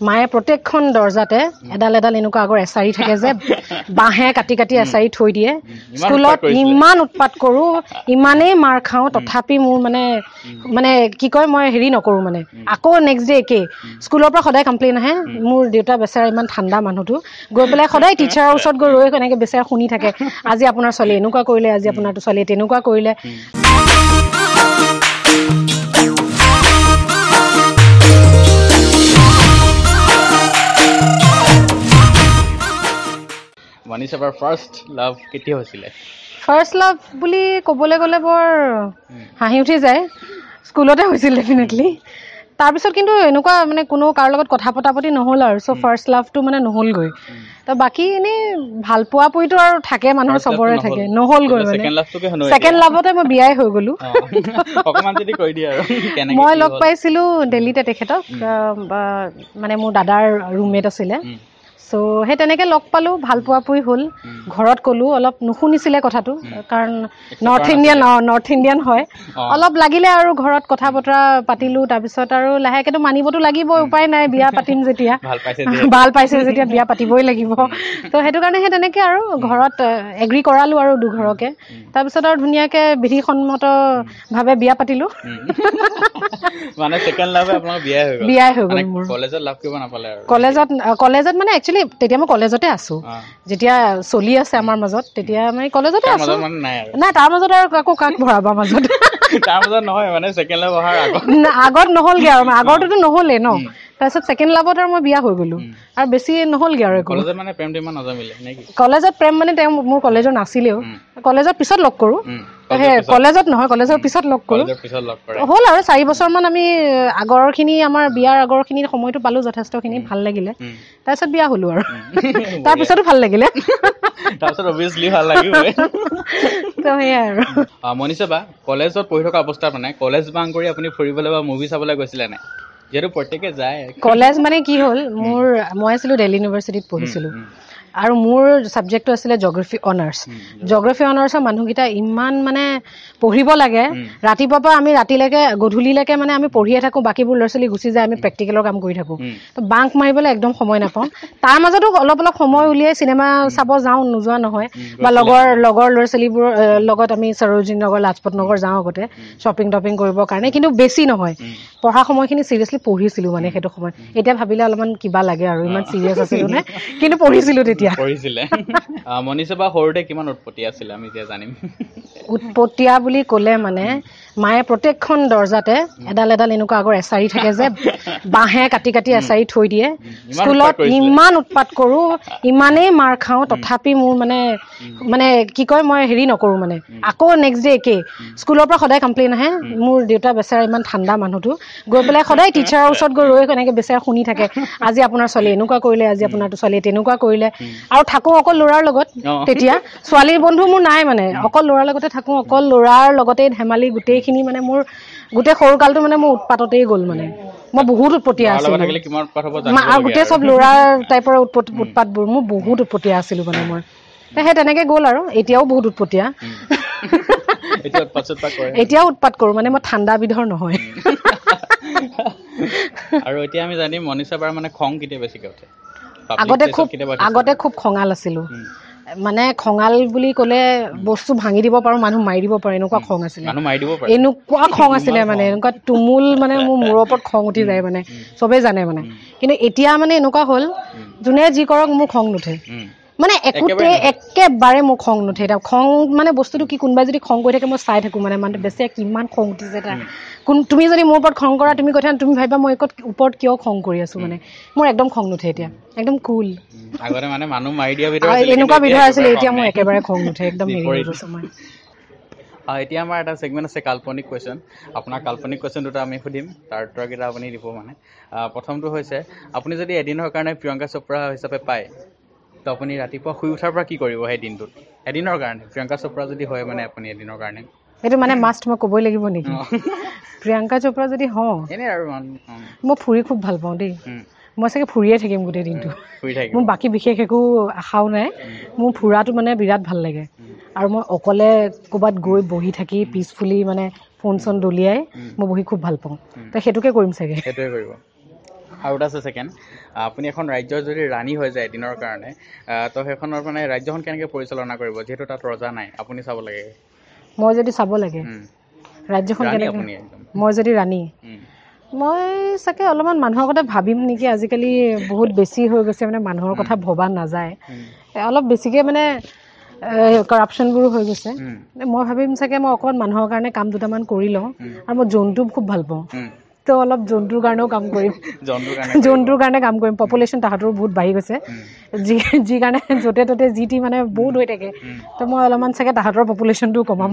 মায়ে প্ৰত্যেকখন দৰ্জাতে এডাল এডাল এনেকুৱা আগৰ এছাৰি থাকে যে বাঁহে কাটি কাটি এছাৰি থৈ দিয়ে স্কুলত ইমান উৎপাত কৰোঁ ইমানেই মাৰ খাওঁ তথাপি মোৰ মানে কি কয় মই হেৰি নকৰোঁ মানে আকৌ নেক্সট ডে একেই স্কুলৰ পৰা সদায় কমপ্লেইন আহে মোৰ দেউতা বেচেৰা ইমান ঠাণ্ডা মানুহটো গৈ পেলাই সদায় টিচাৰৰ ওচৰত গৈ ৰৈ এনেকৈ বেচেৰা শুনি থাকে আজি আপোনাৰ ছোৱালী এনেকুৱা কৰিলে আজি আপোনাৰটো ছোৱালী তেনেকুৱা কৰিলে মনীষাবাৰ ফাৰ্ষ্ট লাভ কেতিয়া হৈছিলে ফাৰ্ষ্ট লাভ বুলি ক'বলৈ গ'লে বৰ হাঁহি উঠি যায় স্কুলতে হৈছিল ডেফিনেটলি তাৰপিছত কিন্তু এনেকুৱা মানে কোনো কাৰো লগত কথা পতা পতি নহ'ল আৰু চ' ফাৰ্ষ্ট লাভটো মানে নহ'লগৈ তো বাকী এনেই ভাল পোৱা পুইটো আৰু থাকে মানুহৰ চবৰে থাকে নহ'লগৈ মানে ছেকেণ্ড লাভতে মই বিয়াই হৈ গ'লোঁ মই লগ পাইছিলোঁ দিল্লীতে তেখেতক মানে মোৰ দাদাৰ ৰুমমেট আছিলে চ' সেই তেনেকৈ লগ পালোঁ ভাল পোৱা পুই হ'ল ঘৰত ক'লোঁ অলপ নুশুনিছিলে কথাটো কাৰণ নৰ্থ ইণ্ডিয়ান হয় অলপ লাগিলে আৰু ঘৰত কথা বতৰা পাতিলোঁ তাৰপিছত আৰু লাহেকৈতো মানিবতো লাগিবই উপায় নাই বিয়া পাতিম যেতিয়া ভাল পাইছে যেতিয়া বিয়া পাতিবই লাগিব তো সেইটো কাৰণে সেই তেনেকৈ আৰু ঘৰত এগ্ৰী কৰালোঁ আৰু দুঘৰকে তাৰপিছত আৰু ধুনীয়াকৈ বিধিসন্মতভাৱে বিয়া পাতিলোঁ মানে ছেকেণ্ড লাভে আপোনাৰ বিয়াই হৈ গ'ল মোৰ কলেজত লাভ কৰিব নাপালে আৰু কলেজত মানে একচুৱেলি তেতিয়া মই কলেজতে আছোঁ যেতিয়া চলি আছে আমাৰ মাজত তেতিয়া মই কলেজতে আছোঁ নাই তাৰ মাজত আৰু আকৌ কাক ভৰাবা মাজত তাৰ মাজত নহয় মানে ছেকেণ্ড লাভ অহাৰ আগত নহ'লগৈ আৰু আগৰটোতো নহ'লেই ন তাৰপিছত ছেকেণ্ড লাভত আৰু মই বিয়া হৈ গ'লোঁ আৰু বেছি নহ'লগৈ আৰু কলেজত মানে প্ৰেমটো ইমান নজমিলে নেকি কলেজত প্ৰেম মানে তেওঁ মোৰ কলেজৰ নাছিলেও কলেজৰ পিছত লগ কৰোঁ কলেজত নহয় কলেজৰ পিছত লগ কৰোঁ হ'ল আৰু 4 বছৰমান আমি আগৰখিনি আমাৰ বিয়াৰ আগৰখিনি সময়টো পালোঁ যথেষ্টখিনি ভাল লাগিলে তাৰপিছত বিয়া হ'লোঁ আৰু তাৰপিছতো ভাল লাগিলে তাৰপিছত অবভিয়াছলি ভাল লাগিবই তো সেয়াই আৰু মনীষা বা কলেজত পঢ়ি থকা অৱস্থাত মানে কলেজ বাং কৰি আপুনি ফুৰিবলৈ বা মুভি চাবলৈ গৈছিলে নাই যিহেতু প্ৰত্যেকে যায় কলেজ মানে কি হ'ল মই আছিলোঁ দিল্লী ইউনিভাৰ্চিটিত পঢ়িছিলোঁ আৰু মোৰ ছাবজেক্টটো আছিলে জিঅ'গ্ৰাফী অনাৰ্ছৰ মানুহকেইটা ইমান মানে পঢ়িব লাগে ৰাতিপুৱাৰ পৰা আমি ৰাতিলৈকে গধূলিলৈকে মানে আমি পঢ়িয়ে থাকোঁ বাকীবোৰ ল'ৰা ছোৱালী গুচি যায় আমি প্ৰেক্টিকেলৰ কাম কৰি থাকোঁ তো বাংক মাৰিবলৈ একদম সময় নাপাওঁ তাৰ মাজতো অলপ সময় উলিয়াই চিনেমা চাব যাওঁ নোযোৱা নহয় বা লগৰ ল'ৰা ছোৱালীবোৰৰ লগত আমি সৰোজিনী নগৰ লাজপত নগৰ যাওঁ আগতে শ্বপিং টপিং কৰিবৰ কাৰণে কিন্তু বেছি নহয় পঢ়া সময়খিনি চিৰিয়াছলি পঢ়িছিলোঁ মানে সেইটো সময়ত এতিয়া ভাবিলে অলপমান কিবা লাগে আৰু ইমান চিৰিয়াছ আছিলোঁ নে কিন্তু পঢ়িছিলোঁ তেতিয়া পঢ়িছিলে মনীষা বা সৰুতে কিমান উৎপত্তি আছিলে আমি এতিয়া জানিম উৎপত্তিয়া বুলি ক'লে মানে মায়ে প্ৰত্যেকখন দৰ্জাতে এডাল এডাল এনেকুৱা আগৰ এছাৰি থাকে যে বাঁহে কাটি কাটি এছাৰি থৈ দিয়ে স্কুলত ইমান উৎপাত কৰোঁ ইমানেই মাৰ খাওঁ তথাপি মোৰ মানে কি কয় মই হেৰি নকৰোঁ মানে আকৌ নেক্সট ডে একেই স্কুলৰ পৰা সদায় কমপ্লেইন আহে মোৰ দেউতা বেচেৰা ইমান ঠাণ্ডা মানুহটো গৈ পেলাই সদায় টিচাৰৰ ওচৰত গৈ ৰৈ এনেকৈ বেচেৰা শুনি থাকে আজি আপোনাৰ ছোৱালী এনেকুৱা কৰিলে আজি আপোনাৰটো ছোৱালী তেনেকুৱা কৰিলে আৰু থাকোঁ অকল ল'ৰাৰ লগত তেতিয়া ছোৱালীৰ বন্ধু মোৰ নাই মানে অকল ল'ৰাৰ লগতে থাকোঁ অকল ল'ৰাৰ লগতেই ধেমালি গোটেইখিনি মানে মোৰ গোটেই সৰুকালটো মানে মোৰ উৎপাততেই গ'ল মানে মই বহুত উৎপতীয়া আছিলোঁ আৰু গোটেই চব ল'ৰাৰ টাইপৰ উৎপাতবোৰ মোৰ বহুত উৎপতীয়া আছিলোঁ মানে মই সেই তেনেকৈ গ'ল আৰু এতিয়াও বহুত উৎপতীয়া এতিয়াও উৎপাত কৰোঁ মানে মই ঠাণ্ডা বিধৰ নহয় আৰু এতিয়া আমি জানিম মনীষা বাৰ মানে খং কেতিয়া বেছিকৈ উঠে আগতে খুব খঙাল আছিলোঁ মানে খঙাল বুলি ক'লে বস্তু ভাঙি দিব পাৰোঁ মানুহ মাৰি দিব পাৰোঁ এনেকুৱা খং আছিলে এনেকুৱা খং আছিলে মানে এনেকুৱা তুমুল মানে মোৰ মূৰৰ ওপৰত খং উঠি যায় মানে চবেই জানে মানে কিন্তু এতিয়া মানে এনেকুৱা হ'ল যোনে যি কৰক মোৰ খং নুঠে মানে একেবাৰে মোৰ খং নুঠে এতিয়া খং মানে বস্তুটো কি কোনোবাই যদি খং কৰি থাকে মই চাই থাকোঁ মানে বেছি কিমান খং উঠিছে তাৰ তুমি যদি মোৰ ওপৰত খং কৰা তুমি কথা তুমি ভাবিবা মই ওপৰত কিয় খং কৰি আছোঁ মানে মোৰ একদম খং নুঠে এতিয়া একদম কুল আগতে মানে মানুহ মাৰি দিয়া ভিতৰত এনেকুৱা বিধৰ আছিলে এতিয়া মোৰ একেবাৰে খং নুঠে একদম এতিয়া আমাৰ এটা ছেগমেণ্ট আছে কাল্পনিক কুৱেশ্যন আপোনাৰ কাল্পনিক কুৱেশ্যন দুটা আমি সুধিম তাৰ উত্তৰকেইটা আপুনি দিব মানে প্ৰথমটো হৈছে আপুনি যদি এদিনৰ কাৰণে প্ৰিয়ংকা চোপ্ৰা হিচাপে পায় তো আপুনি ৰাতিপুৱা শুই উঠাৰ পৰা কি কৰিব সেই দিনটোত এদিনৰ কাৰণে প্ৰিয়ংকা চোপ্ৰা যদি হয় মানে আপুনি এদিনৰ কাৰণে এইটো মানে মাষ্ট মই ক'বই লাগিব নেকি প্ৰিয়ংকা চোপ্ৰা যদি হওঁ এনেই আৰু মই ফুৰি খুব ভাল পাওঁ দেই মই চাগে ফুৰিয়ে থাকিম গোটেই দিনটো মোৰ বাকী বিশেষ একো আশাও নাই মোৰ ফুৰাটো মানে বিৰাট ভাল লাগে আৰু মই অকলে ক'ৰবাত গৈ বহি থাকি পিচফুলি মানে ফোন চোন দলিয়াই মই বহি খুব ভাল পাওঁ তো সেইটোকে কৰিম চাগে সেইটোৱে কৰিব আৰু এটা আছে ছেকেণ্ড, আপুনি এখন ৰাজ্যৰ যদি ৰাণী হৈ যায় এদিনৰ কাৰণে, তো সেইখনৰ মানে ৰাজ্যখন কেনেকৈ পৰিচালনা কৰিব, যিহেতু তাত ৰজা নাই, আপুনি চাব লাগে। মই যদি চাব লাগে ৰাজ্যখন ৰাণী কেনেকৈ, আপুনি একদম মই যদি ৰাণী, মই চাগে অলপমান মানুহৰ কথা ভাবিম নেকি। আজিকালি বহুত বেছি হৈ গৈছে মানে, মানুহৰ কথা ভবা নাযায়, অলপ বেছিকৈ মানে কৰাপশ্যনবোৰো হৈ গৈছে। মই ভাবিম চাগে মই অকণমান মানুহৰ কাৰণে কাম দুটামান কৰি লওঁ, আৰু মই জন্তু খুব ভাল পাওঁ, তো অলপ জন্তুৰ কাৰণেও কাম কৰিম, জন্তুৰ কাৰণে কাম কৰিম। পপুলেশ্যন তাহাঁতৰো বহুত বাঢ়ি গৈছে, যি কাৰণে য'তে ত'তে যি টি মানে বহুত হৈ থাকে, তো মই অলপমান চাগে তাহাঁতৰ পপুলেশ্যনটোও কমাব।